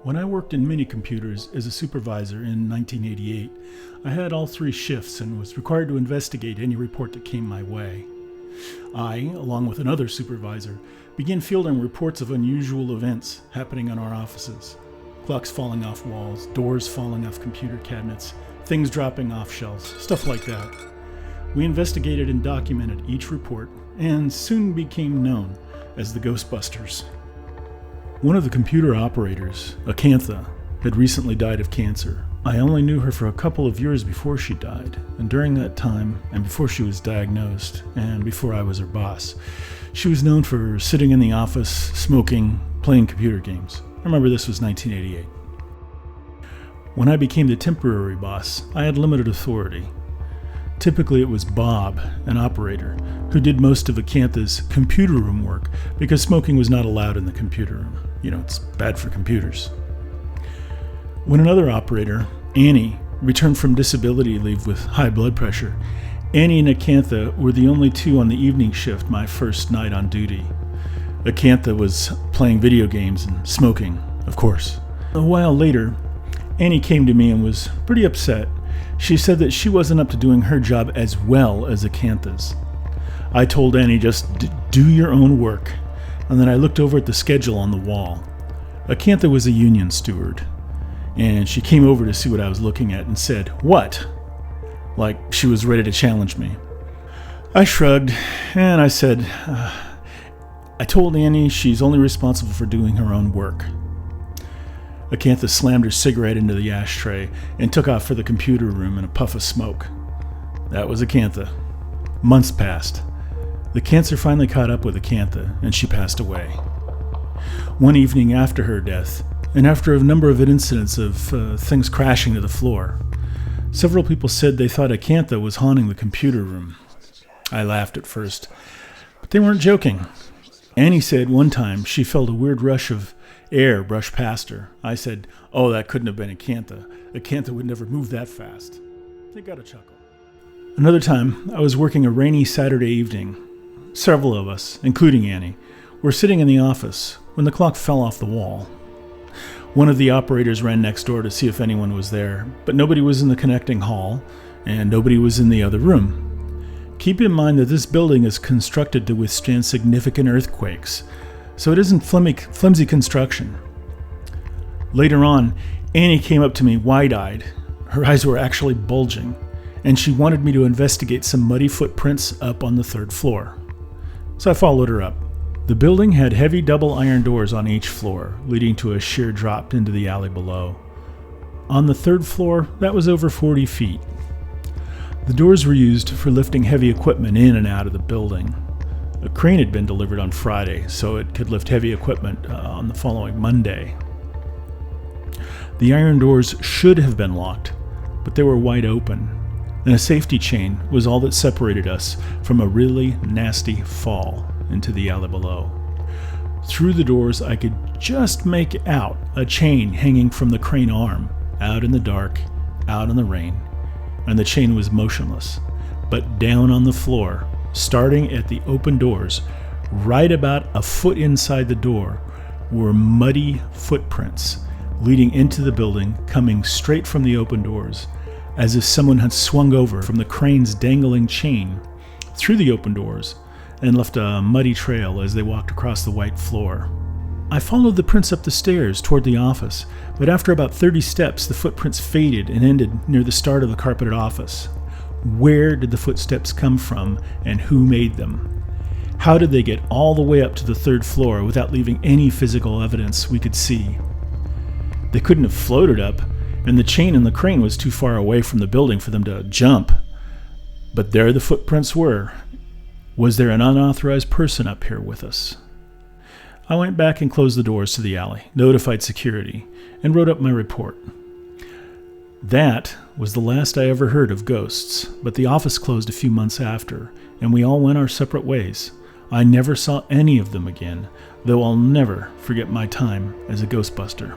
When I worked in mini computers as a supervisor in 1988, I had all 3 shifts and was required to investigate any report that came my way. I, along with another supervisor, began fielding reports of unusual events happening in our offices. Clocks falling off walls, doors falling off computer cabinets, things dropping off shelves, stuff like that. We investigated and documented each report and soon became known as the Ghostbusters. One of the computer operators, Acantha, had recently died of cancer. I only knew her for a couple of years before she died, and during that time, and before she was diagnosed, and before I was her boss, she was known for sitting in the office, smoking, playing computer games. I remember this was 1988. When I became the temporary boss, I had limited authority. Typically it was Bob, an operator, who did most of Acantha's computer room work because smoking was not allowed in the computer room. It's bad for computers. When another operator, Annie, returned from disability leave with high blood pressure, Annie and Acantha were the only 2 on the evening shift my first night on duty. Acantha was playing video games and smoking, of course. A while later, Annie came to me and was pretty upset. She said that she wasn't up to doing her job as well as Acantha's. I told Annie, just do your own work, and then I looked over at the schedule on the wall. Acantha was a union steward, and she came over to see what I was looking at and said, "What?" like she was ready to challenge me. I shrugged, and I said, I told Annie she's only responsible for doing her own work. Acantha slammed her cigarette into the ashtray and took off for the computer room in a puff of smoke. That was Acantha. Months passed. The cancer finally caught up with Acantha, and she passed away. One evening after her death, and after a number of incidents of things crashing to the floor, several people said they thought Acantha was haunting the computer room. I laughed at first, but they weren't joking. Annie said one time she felt a weird rush of air brush past her. I said, "Oh, that couldn't have been Acantha. Acantha would never move that fast." They got a chuckle. Another time, I was working a rainy Saturday evening. Several of us, including Annie, were sitting in the office when the clock fell off the wall. One of the operators ran next door to see if anyone was there, but nobody was in the connecting hall, and nobody was in the other room. Keep in mind that this building is constructed to withstand significant earthquakes, so it isn't flimsy construction. Later on, Annie came up to me wide-eyed. Her eyes were actually bulging, and she wanted me to investigate some muddy footprints up on the 3rd floor. So I followed her up. The building had heavy double iron doors on each floor, leading to a sheer drop into the alley below. On the 3rd floor, that was over 40 feet. The doors were used for lifting heavy equipment in and out of the building. A crane had been delivered on Friday, so it could lift heavy equipment on the following Monday. The iron doors should have been locked, but they were wide open, and a safety chain was all that separated us from a really nasty fall into the alley below. Through the doors, I could just make out a chain hanging from the crane arm, out in the dark, out in the rain, and the chain was motionless. But down on the floor, starting at the open doors, right about a foot inside the door, were muddy footprints leading into the building, coming straight from the open doors, as if someone had swung over from the crane's dangling chain through the open doors and left a muddy trail as they walked across the white floor. I followed the prints up the stairs toward the office, but after about 30 steps, the footprints faded and ended near the start of the carpeted office. Where did the footsteps come from, and who made them? How did they get all the way up to the 3rd floor without leaving any physical evidence we could see? They couldn't have floated up, and the chain in the crane was too far away from the building for them to jump. But there the footprints were. Was there an unauthorized person up here with us? I went back and closed the doors to the alley, notified security, and wrote up my report. That was the last I ever heard of ghosts, but the office closed a few months after, and we all went our separate ways. I never saw any of them again, though I'll never forget my time as a Ghostbuster.